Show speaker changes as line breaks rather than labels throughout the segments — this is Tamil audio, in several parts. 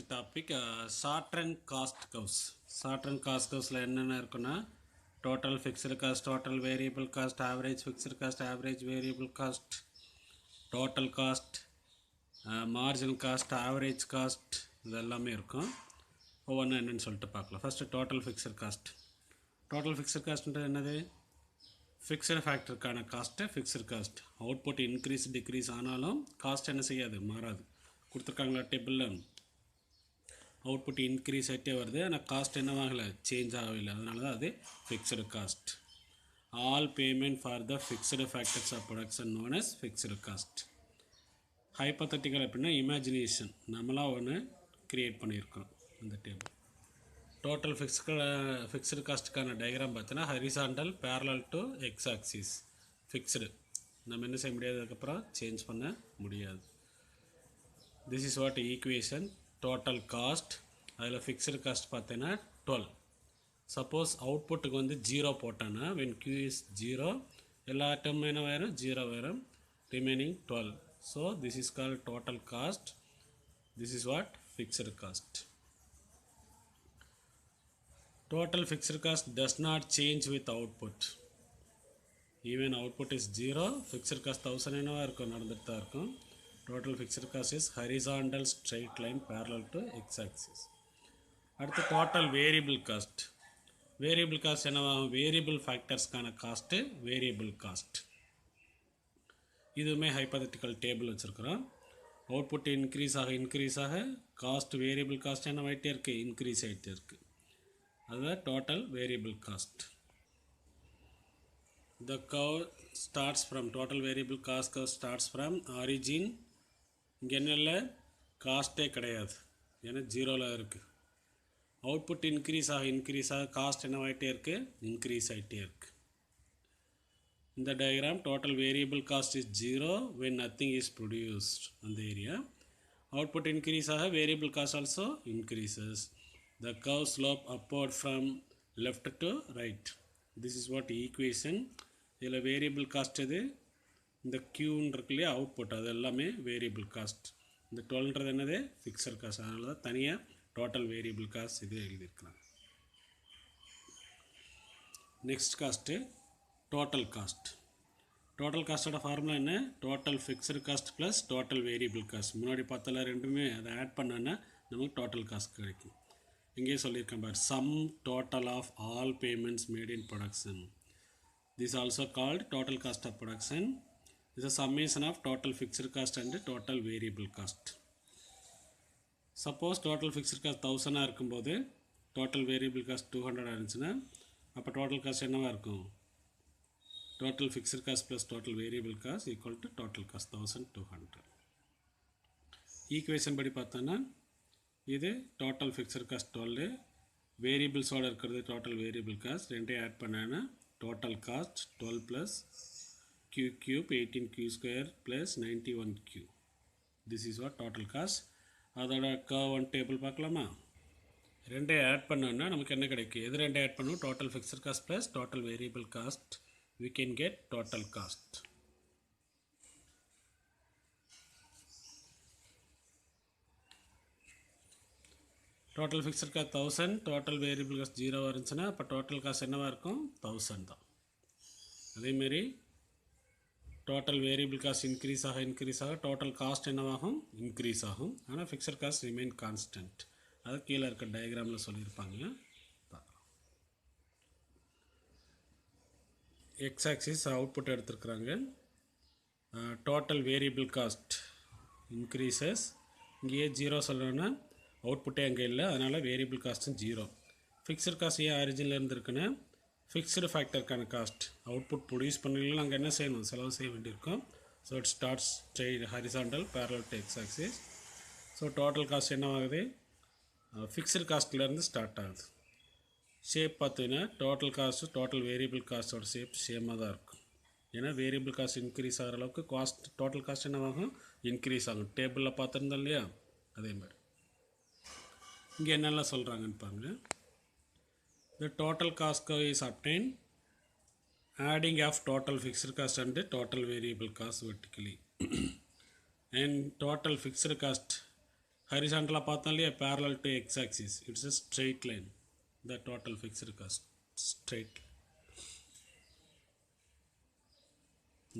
டாபிக் ஷார்ட் அண்ட் காஸ்ட் கர்வ்ஸ். ஷார்ட் அண்ட் காஸ்ட் கர்வ்ஸில் என்னென்ன இருக்குன்னா total fixed cost, total variable cost, average fixed cost, average variable cost, total cost, marginal cost, average cost, இது எல்லாமே இருக்கும். ஒவ்வொன்றும் என்னென்னு சொல்லிட்டு பார்க்கலாம். First total fixed cost. Total fixed காஸ்ட்ன்றது என்னது? ஃபிக்ஸ்டு ஃபேக்டருக்கான cost fixed cost. Output increase decrease ஆனாலும் காஸ்ட் என்ன செய்யாது, மாறாது. கொடுத்துருக்காங்களா டேபிளில் அவுட்புட் இன்க்ரீஸ் ஆகிட்டே வருது, ஆனால் காஸ்ட் என்னவாகலை, சேஞ்ச் ஆகவில்லை. அதனால தான் அது fixed cost. All payment for the fixed factors of production known as fixed cost. Hypothetical அப்படின்னா இமேஜினேஷன், நம்மளாக ஒன்று க்ரியேட் பண்ணியிருக்கோம் இந்த டேபிள். டோட்டல் ஃபிக்ஸ்டு காஸ்ட்டுக்கான டயக்ராம் பார்த்தீங்கன்னா horizontal parallel to X axis fixed. நம்ம என்ன செய்ய முடியாது, அதுக்கப்புறம் சேஞ்ச் பண்ண முடியாது. This is what equation. Total cost, அதில் ஃபிக்ஸ்டு காஸ்ட் பார்த்தீங்கன்னா 12. சப்போஸ் அவுட்புட்டுக்கு வந்து 0 போட்டோன்னா வென் Q is 0 எல்லா டேர்மும் என்ன வரும், 0 வரும். Remaining 12. So this is called total cost. This is what fixed cost. Total fixed cost does not change with output. Even output is 0, fixed cost 1000 என்னவா இருக்கும், நடந்துட்டு தான் இருக்கும். Total fixed cost is horizontal straight line parallel to x-axis. அடுத்து total variable cost. Variable cost என்னவாகும், வேரியபிள் ஃபேக்டர்ஸ்க்கான காஸ்ட்டு வேரியபிள் காஸ்ட். இதுவுமே ஹைப்போதட்டிக்கல் டேபிள் வச்சுருக்குறோம். அவுட்புட் இன்க்ரீஸ் ஆக காஸ்ட் வேரியபிள் காஸ்ட் என்னவாகிட்டே இருக்குது, இன்க்ரீஸ் ஆகிட்டே இருக்குது. அதுதான் total variable cost. The curve starts from total variable cost curve starts from origin. இங்கே என்ன இல்லை, காஸ்ட்டே கிடையாது, ஏன்னா 0ல் இருக்குது. அவுட்புட் இன்க்ரீஸ் ஆக காஸ்ட் என்னவாகிட்டே இருக்குது, இன்க்ரீஸ் ஆகிட்டே இருக்குது. இந்த diagram total variable cost is 0 when nothing is produced அந்த ஏரியா. அவுட்புட் இன்க்ரீஸ் ஆக variable cost also increases. The curve slope upward from left to right. This is what equation. இதில் வேரியபிள் காஸ்ட் இது, இந்த க்யூன்னு இருக்கு இல்லையா அவுட்புட், அது எல்லாமே வேரியபிள் காஸ்ட். இந்த 12ன்றது என்னது, ஃபிக்ஸட் காஸ்ட். அதனால தான் தனியாக டோட்டல் வேரியபிள் காஸ்ட் இது எழுதியிருக்கலாம். Next cost total cost. Total காஸ்ட்டோட ஃபார்முலா என்ன, total fixed cost plus total variable cost. முன்னாடி பார்த்தல ரெண்டுமே அதை ஆட் பண்ணோன்னா நமக்கு டோட்டல் காஸ்ட் கிடைக்கும். இங்கே சொல்லியிருக்கேன் பார், sum total of all payments made in production. This also called total cost of production. Is a summation of total fixed cost and total variable cost. Suppose total fixed cost 1000 இருக்கும்போது டோட்டல் வேரியபிள் காஸ்ட் 200 இருந்துச்சுன்னா அப்போ டோட்டல் காஸ்ட் என்னவாக இருக்கும், total fixed cost plus total variable cost equal to total cost 1200. Equation படி பார்த்தோன்னா இது டோட்டல் ஃபிக்ஸ்டு காஸ்ட் 12, வேரியபிள்ஸோடு இருக்கிறது டோட்டல் வேரியபிள் காஸ்ட், ரெண்டையும் ஆட் பண்ணான்னா total cost 12 plus q cube 18q square plus 91q. This is what total cost. அதோட curve and table பார்க்கலாமா, ரெண்டையும் ஆட் பண்ணோன்னா நமக்கு என்ன கிடைக்கும், எது ரெண்டையும் ஆட் பண்ணும், total fixed cost plus total variable cost. we can get total cost. Total fixed cost 1000, total variable cost 0 இருந்துச்சுன்னா அப்போ டோட்டல் காஸ்ட் என்னவாக இருக்கும், 1000 தான். அதேமாரி டோட்டல் வேரியபிள் காஸ்ட் இன்க்ரீஸ் ஆக டோட்டல் காஸ்ட் என்னவாகும், இன்க்ரீஸ் ஆகும். ஆனால் ஃபிக்ஸட் காஸ்ட் ரிமைன் கான்ஸ்டன்ட். அது கீழே இருக்க டயக்ராமில் சொல்லியிருப்பாங்க, பார்க்கலாம். எக்ஸ் ஆக்சிஸ் அவுட்புட் எடுத்துருக்குறாங்க. Total variable cost increases. இங்கேயே 0 சொல்லணும்னா அவுட்புட்டே அங்கே இல்லை, அதனால் வேரியபிள் காஸ்ட்டும் 0. ஃபிக்ஸட் காஸ்ட் ஏன் ஆரிஜினில் இருந்திருக்குன்னா ஃபிக்ஸ்டு ஃபேக்டருக்கான காஸ்ட். அவுட்புட் ப்ரொடியூஸ் பண்ணலாம் அங்கே என்ன செய்யணும், செலவு செய்ய வேண்டியிருக்கும். So it starts straight horizontal parallel to X axis. So total cost என்ன ஆகுது, ஃபிக்ஸ்டு காஸ்ட்லேருந்து ஸ்டார்ட் ஆகுது. ஷேப் பார்த்தீங்கன்னா டோட்டல் காஸ்ட்டு டோட்டல் வேரியபிள் காஸ்ட்டோட ஷேப் சேமாக தான் இருக்கும். ஏன்னா வேரியபிள் காஸ்ட் இன்க்ரீஸ் ஆகிற அளவுக்கு காஸ்ட் டோட்டல் காஸ்ட் என்னவாகும், இன்க்ரீஸ் ஆகும். டேபிளில் பார்த்துருந்தோம் இல்லையா, அதே மாதிரி இங்கே என்னெல்லாம் சொல்கிறாங்கன்னு பாருங்கள். The total cost curve is obtained adding of total fixed cost and total variable cost vertically. And total fixed cost ஹரிசாண்டலாக பார்த்தோம் இல்லையா, parallel to x axis, it's a straight line, the total fixed cost, straight,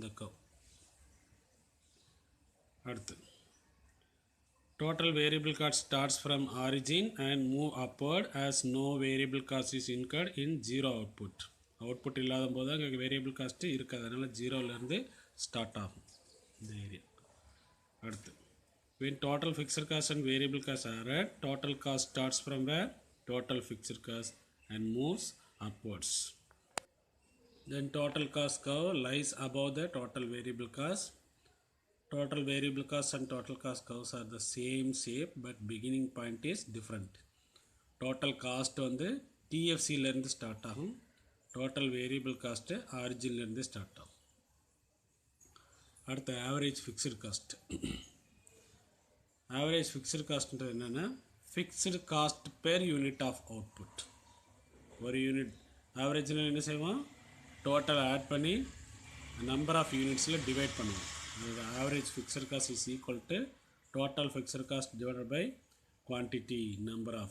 the curve. அடுத்து total variable cost starts from origin and move upward as no variable cost is incurred in zero output. Output இல்லாத போது அங்கே வேரியபிள் காஸ்ட்டு இருக்காது, அதனால் ஜீரோவிலேருந்து ஸ்டார்ட் ஆகும் இந்த ஏரியா. அடுத்து when total fixed cost and variable costs are added, total cost starts from where? Total fixed cost and moves upwards. Then total cost curve lies above the total variable cost. Total variable cost and total cost curves are the same shape but beginning point is different. Total cost வந்து TFCலேருந்து ஸ்டார்ட் ஆகும், total variable cost ஆரிஜின்லேருந்து ஸ்டார்ட் ஆகும். அடுத்து average fixed cost. Average fixed காஸ்ட்ன்றது என்னென்னா fixed cost per unit of output. ஒரு யூனிட் ஆவரேஜில் என்ன செய்வோம், டோட்டல் ஆட் பண்ணி நம்பர் ஆஃப் யூனிட்ஸில் டிவைட் பண்ணுவோம். Average fixed cost is equal to total fixed cost divided by quantity number of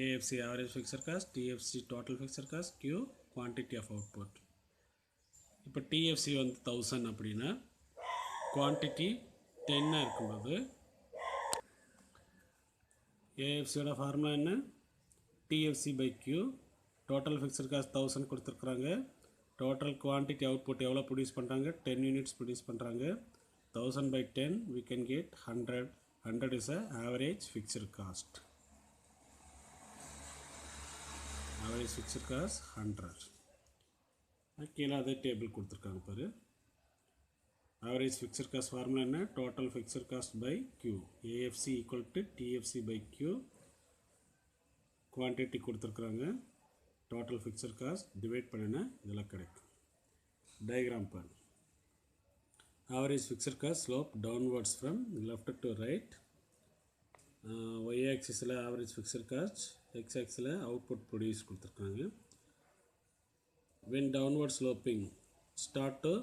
AFC average fixed cost, TFC total fixed cost, Q quantity of output. இப்போ TFC வந்து 1000 அப்படின்னா குவான்டிட்டி 10 இருக்கும்போது AFCயோட ஃபார்முலா என்ன, TFC by Q, total fixed cost 1000 கொடுத்துருக்குறாங்க, total quantity output எவ்வளோ ப்ரொடியூஸ் பண்ணுறாங்க, 10 யூனிட்ஸ் ப்ரொடியூஸ் பண்ணுறாங்க, 1000 by 10 we can get 100. 100 is a average fixed cost. Average fixed cost 100. கீழே அதே டேபிள் கொடுத்துருக்காங்க பாரு. average fixed cost ஃபார்முலா என்ன, total fixed cost by Q, AFC equal to TFC by Q, quantity கொடுத்துருக்குறாங்க, total fixed cost டிவைட் பண்ணினா இதெல்லாம் கிடைக்கும். டயக்ராம் பாரு. Average fixed cost slope downwards from left to right. Y ஆக்சிஸில் ஆவரேஜ் ஃபிக்ஸ்ட் காஸ்ட், எக்ஸ் ஆக்சிஸில் அவுட்புட் ப்ரொடியூஸ் கொடுத்துருக்காங்க. When downward sloping start to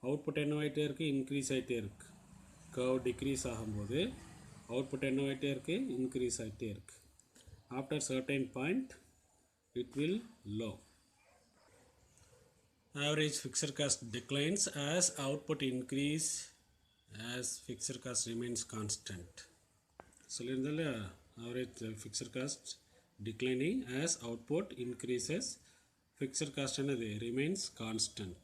output என்னவாயிட்டே இருக்குது, இன்க்ரீஸ் ஆகிட்டே இருக்குது. கர்வ் டிக்ரீஸ் ஆகும்போது அவுட்புட் என்னவாயிட்டே இருக்குது, இன்க்ரீஸ் ஆகிட்டே இருக்குது. After certain point it will low. Average fixed cost declines as output increase as fixed cost remains constant. சொல்லியிருந்தால average fixed cost declining as output increases, fixed cost என்னது remains constant.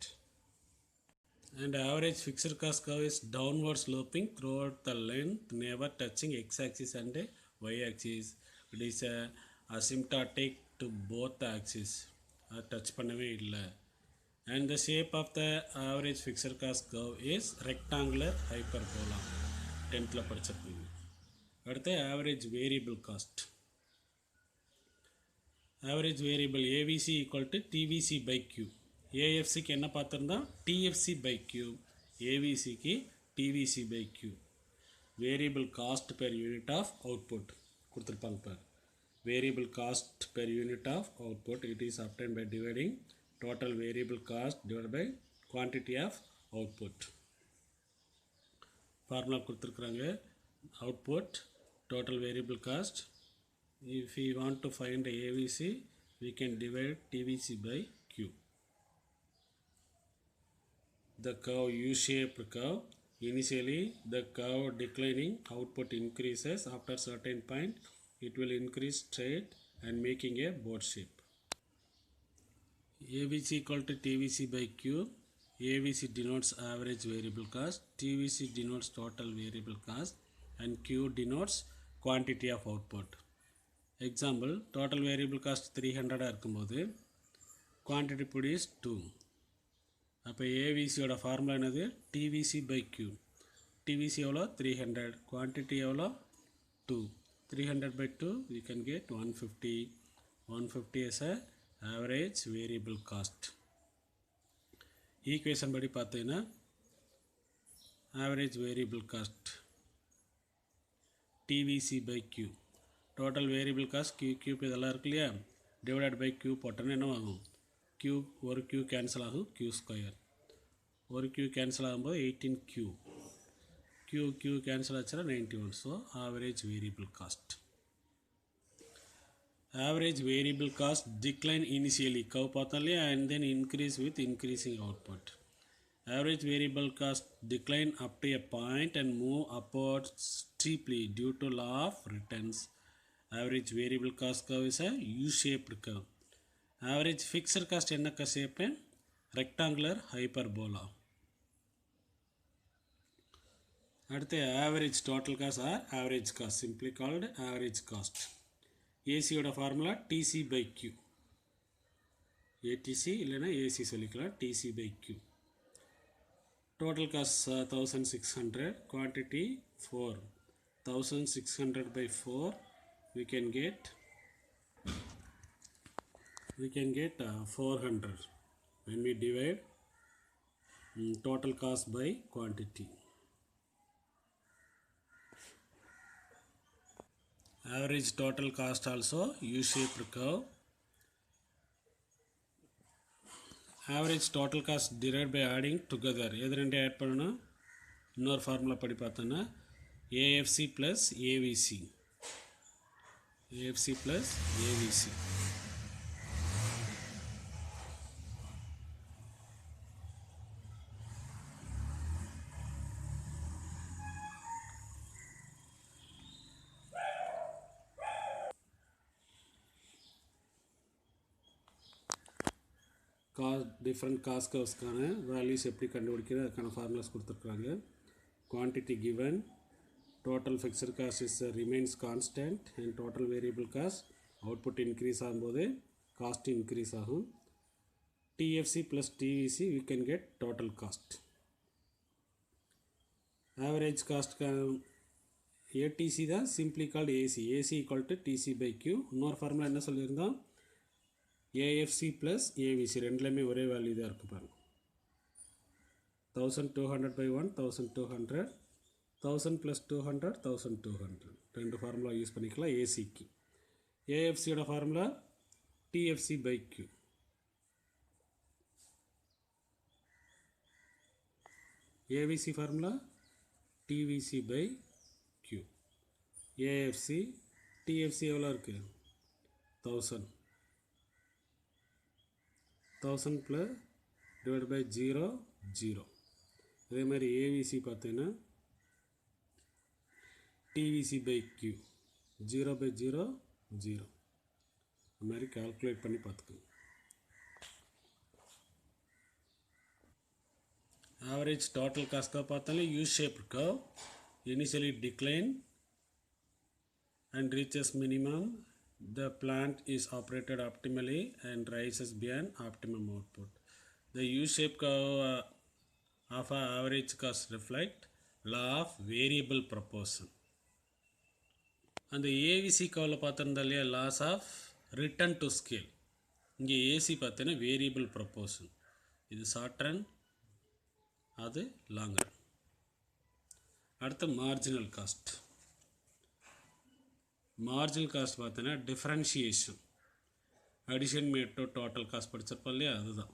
And average fixed cost curve is downward sloping throughout the length, never touching x-axis and y-axis. It is asymptotic to both axes, touch பண்ணவே இல்லை. And the shape of the average fixed cost curve is rectangular hyperbola. 10th படிச்சிருப்பீங்க. அடுத்து average variable cost. Average variable AVC equal to TVC by Q. AFCக்கு என்ன பார்த்துருந்தோம், TFC by Q, AVCக்கு TVC by Q. Variable cost per unit of output கொடுத்துருப்பாங்க பாரு. Variable cost per unit of output, it is obtained by dividing total variable cost divided by quantity of output. Formula கொடுத்துருக்குறாங்க, output total variable cost. If we want to find AVC, we can divide TVC by Q. The curve U-shaped curve, initially the curve declining, output increases, after certain point it will increase straight and making a boat shape. AVC equal to TVC by Q. AVC denotes average variable cost, TVC denotes total variable cost, and Q denotes quantity of output. Example, total variable cost 300 இருக்கும்போது quantity produced 2. அப்போ ஏவிசியோட ஃபார்முலா என்னது, டிவிசி பை கியூ. டிவிசி எவ்வளோ 300, குவான்டிட்டி எவ்வளோ 2. 300 by 2 we can get 150. 150 is a average variable cost. Equation படி பார்த்தீங்கன்னா average variable cost TVC by Q, total variable cost Q இதெல்லாம் இருக்கு இல்லையா, டிவைடட் பை Q போட்டோன்னா என்ன ஆகும், Q ஒரு Q கேன்சல் ஆகும், Q ஸ்கொயர் ஒரு Q கேன்சல் ஆகும்போது 18Q. Q cancel ஆச்சுன்னா 91. So average variable cost. Average variable cost decline initially curve பார்த்தோம் இல்லையா, and then increase with increasing output. Average variable cost decline up to a point and move upward steeply due to law of returns. Average variable cost curve is a U-shaped curve. Average fixed cost என்ன shape? Rectangular hyperbola. அடுத்து average total cost or average cost, simply called average cost. AC ஓட formula TC by Q. ATC இல்லைனா AC சொல்லிக்கலாம், TC by Q. Total cost 1600, quantity 4. 1600 by 4, we can get 400 when we divide total cost by quantity. Average total cost also U-shaped curve. Average total cost derived by adding together. எது ரெண்டு ஆட் பண்ணணும், இன்னொரு ஃபார்முலா படி பார்த்தோன்னா AFC plus AVC. AFC plus AVC. Different cost கர்வ்ஸ்க்கான வேல்யூஸ் எப்படி கண்டுபிடிக்கிறது, அதுக்கான ஃபார்முலாஸ் கொடுத்துருக்குறாங்க. Quantity given, total fixed cost is remains constant and total variable cost output increase ஆகும்போது காஸ்ட் இன்க்ரீஸ் ஆகும். TFC plus TVC we can get total cost. Average காஸ்ட்க்கு ஏடிசி தான் simply called AC. AC equal to TC by Q. இன்னொரு ஃபார்முலா என்ன சொல்லியிருந்தோம், ஏஎஃப்சி ப்ளஸ் ஏவிசி ரெண்டுலேயுமே ஒரே வேல்யூ தான் இருக்குது பாருங்க. 1200 by 1 1200, 1000 plus 200 1200. ரெண்டு ஃபார்முலா யூஸ் பண்ணிக்கலாம் ஏசிக்கு. ஏஎஃப்சியோட formula TFC by Q. AVC formula TVC by Q. AFC TFC எவ்வளோ இருக்குது, 1000 plus divided by 0 0. அதே மாதிரி ஏவிசி பார்த்தீங்கன்னா டிவிசி பை கியூ 0 by 0 0. அது மாதிரி கால்குலேட் பண்ணி பார்த்துக்கோங்க. ஆவரேஜ் டோட்டல் காஸ்ட்காக பார்த்தாலே U shape curve, initially decline and reaches minimum. The plant is operated optimally and rises beyond optimum output. The U-shaped curve of average cost reflect law of variable proportion. And the AVC curve பார்த்தோம்னா இல்லையா, laws of return to scale. இங்கே AC பார்த்தோன்னா variable proportion. இது short run, அது long run. அடுத்து marginal cost. மார்ஜினல் காஸ்ட் பார்த்தீங்கன்னா differentiation, addition made to total cost படிச்சிருப்போம் இல்லையா, அதுதான்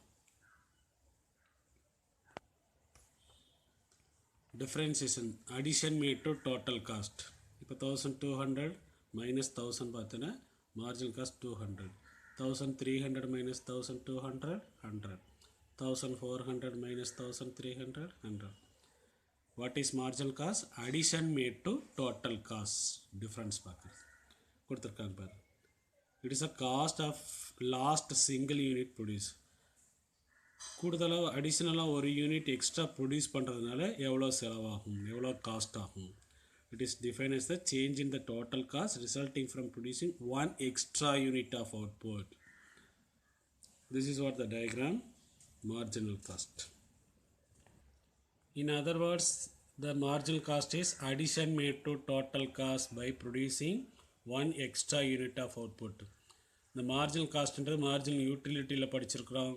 differentiation. Addition made to total cost. இப்போ 1200 மைனஸ் 1000 பார்த்தீங்கன்னா marginal cost 200. 1300 minus 1200 100. 1400 minus 1300 100. What is marginal cost? Addition made to total cost. Difference பார்க்குறது கொடுத்துருக்காங்க பாரு. It is a cost of last single unit produce. கூடுதலாக அடிஷ்னலாக ஒரு யூனிட் எக்ஸ்ட்ரா ப்ரொடியூஸ் பண்ணுறதுனால எவ்வளோ செலவாகும், எவ்வளோ காஸ்ட் ஆகும். It is define as the change in the total cost resulting from producing one extra unit of output. This is what the diagram, marginal cost. In other words, the marginal cost is addition made to total cost by producing one extra unit of output. The marginal cost என்றது marginal utilityல படிச்சிருக்கிறோம்,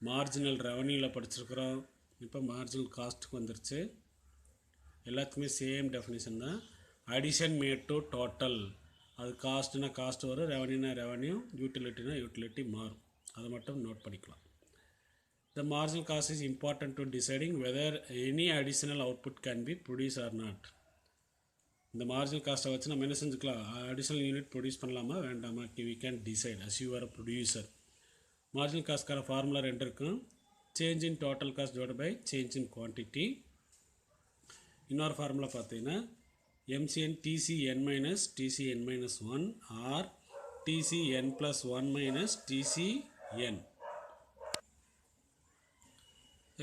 marginal revenueல படிச்சிருக்கிறோம். இப்போ marginal காஸ்ட்டுக்கு வந்துருச்சு. எல்லாத்துக்குமே சேம் டெஃபினிஷன் தான். அடிஷன் மேட் டு டோட்டல், அது காஸ்ட்னா காஸ்ட் வரும், ரெவன்யூனா ரெவன்யூ, யூட்டிலிட்டினா யூட்டிலிட்டி மாறும். அதை மட்டும் நோட் பண்ணிக்கலாம். The marginal cost is important to deciding whether any additional output can be produced or not. இந்த மார்ஜினல் காஸ்ட்டை வச்சு நம்ம என்ன செஞ்சுக்கலாம், அடிஷ்னல் யூனிட் ப்ரொடியூஸ் பண்ணலாமா வேண்டாமா, we can decide as you are a producer. Marginal காஸ்ட்கான ஃபார்முலா 2 இருக்கும். Change in total cost divide by change in quantity. இன்னொரு ஃபார்முலா பார்த்தீங்கன்னா MCN TCN minus TCN minus 1 or TCN plus 1 minus TCN.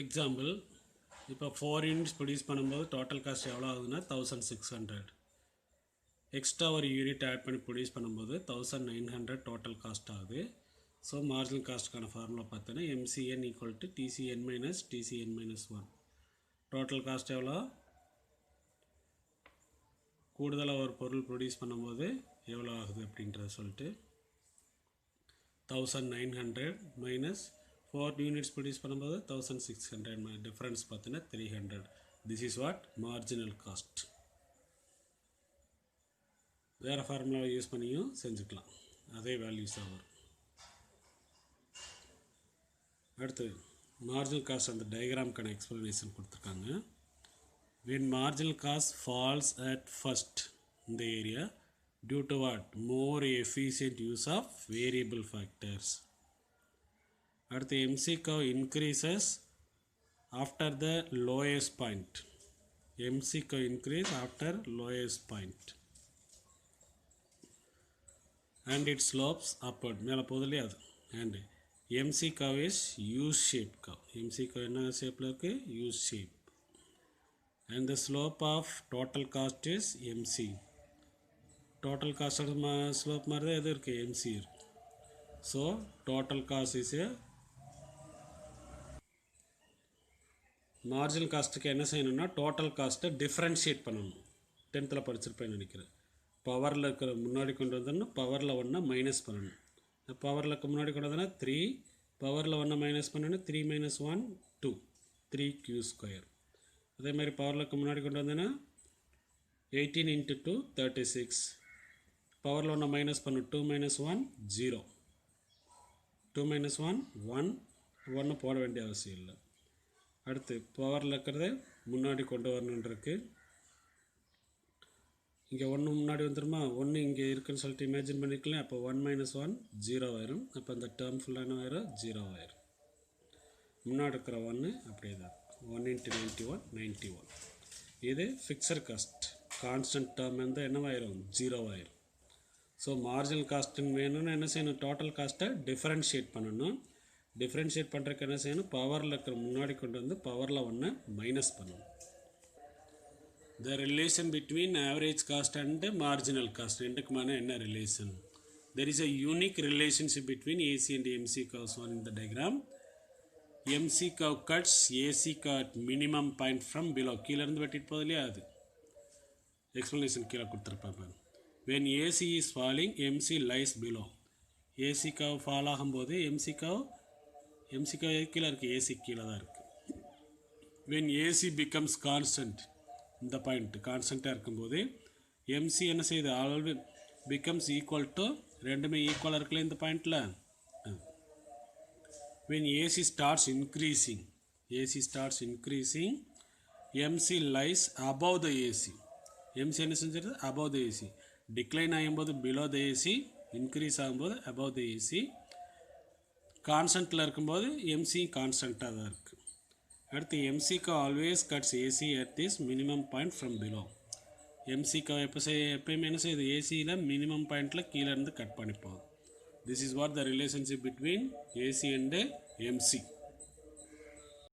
Example, இப்போ 4 யூனிட்ஸ் ப்ரொடியூஸ் பண்ணும்போது டோட்டல் காஸ்ட் எவ்வளோ ஆகுதுன்னா 1600. எக்ஸ்ட்ரா ஒரு யூனிட் ஆட் பண்ணி ப்ரொடியூஸ் பண்ணும்போது 1900 டோட்டல் காஸ்ட் ஆகுது. ஸோ மார்ஜினல் காஸ்ட்டுக்கான ஃபார்முலா பார்த்தோன்னா MCN equal to TCN minus TCN minus 1. Total cost எவ்வளோ, கூடுதலாக ஒரு பொருள் ப்ரொடியூஸ் பண்ணும்போது எவ்வளோ ஆகுது அப்படின்றத சொல்லிட்டு 1900 மைனஸ் 4 யூனிட்ஸ் ப்ரொடியூஸ் பண்ணும்போது 1600 டிஃப்ரென்ஸ் பார்த்தீங்கன்னா 300. This is what marginal cost. வேறு ஃபார்முலாவை யூஸ் பண்ணியும் செஞ்சுக்கலாம், அதே வேல்யூஸாக வரும். அடுத்து மார்ஜினல் காஸ்ட் அந்த டயக்ராம்க்கான எக்ஸ்ப்ளனேஷன் கொடுத்துருக்காங்க. when marginal cost falls at first in the area due to what, more efficient use of variable factors. அடுத்து MC curve increases after the lowest point. MC curve increase after lowest point and it slopes upward. மேலே போதில்லையே அது. and MC curve is U-shaped curve. MC curve என்ன ஷேப்பில் இருக்குது, U-shape. and the slope of total cost is MC. total cost slope மாதிரி தான் எது இருக்குது, MC இருக்கு. so total cost is a marginal காஸ்ட்டுக்கு என்ன செய்யணும்னா டோட்டல் காஸ்ட்டை டிஃப்ரென்ஷியேட் பண்ணணும். 10th படிச்சிருப்பேன்னு நினைக்கிறேன். பவரில் இருக்கிற முன்னாடி கொண்டு வந்தோம்னா பவரில் 1 மைனஸ் பண்ணணும். பவரில் முன்னாடி கொண்டு வந்தோன்னா 3, பவரில் 1 மைனஸ் பண்ணணும் 3 minus 1 2, 3q². அதே மாதிரி பவரில் முன்னாடி கொண்டு வந்தோன்னா 18 into 2 36. பவரில் 1 மைனஸ் பண்ணு 2 minus 1 0, 2 minus 1 1, 1 போட வேண்டிய அவசியம் இல்லை. அடுத்து பவரில் இருக்கிறத முன்னாடி கொண்டு வரணுன்றிருக்கு. இங்கே 1 முன்னாடி வந்துடுமா, 1 இங்கே இருக்குன்னு சொல்லிட்டு இமேஜின் பண்ணிக்கலாம். அப்போ 1 minus 1 0 ஆயிரும். அப்போ அந்த டேர்ம் ஃபுல்லாக என்ன ஆயிரும், 0 ஆயிரும். முன்னாடி இருக்கிற 1 அப்படியே தான் 1 into 91 91. இது ஃபிக்ஸட் காஸ்ட், கான்ஸ்டன்ட் டேர்ம் வந்து என்னவாயிரும், 0 ஆயிரும். ஸோ மார்ஜினல் காஸ்ட்டுன்னு வேணும்னா என்ன செய்யணும், டோட்டல் காஸ்ட்டை டிஃப்ரென்ஷியேட் பண்ணணும். டிஃப்ரென்ஷியேட் பண்ணுறதுக்கு என்ன செய்யணும், பவரில் இருக்கிற முன்னாடி கொண்டு வந்து பவரில் 1 மைனஸ் பண்ணணும். The relation between average cost and marginal cost ரெண்டுக்குமான என்ன relation? There is a unique relationship between AC and MC curves on in the diagram. MC curve cuts AC curve minimum point from below. கீழே இருந்து வெட்டிட்டு போகுது இல்லையா, அது எக்ஸ்ப்ளனேஷன் கீழே கொடுத்துருப்பாங்க. when AC is falling MC lies below. AC curve fall ஆகும்போது MC curve கீழே இருக்குது, AC கீழே தான் இருக்குது. when AC becomes constant, இந்த பாயிண்ட் கான்ஸ்டண்ட்டாக இருக்கும்போது MC என்ன செய்யுது, ஆல்வேஸ் பிகம்ஸ் ஈக்குவல் டு, ரெண்டுமே ஈக்குவலாக இருக்குல்ல இந்த பாயிண்டில். when AC starts increasing MC lies above the AC. MC என்ன செஞ்சிருது, above the AC. டிக்ளைன் ஆகும்போது below the AC, இன்க்ரீஸ் ஆகும்போது above the AC. கான்ஸ்டண்ட்டில் இருக்கும்போது MC கான்ஸ்டண்ட்டாக தான் இருக்குது. அடுத்து MCக்கு always cuts AC at this minimum point from below. MCக்கு எப்பயுமே என்ன செய்யுது, ACயில் மினிமம் பாயிண்டில் கீழே இருந்து கட் பண்ணி போகுது. This is what the relationship between AC and MC.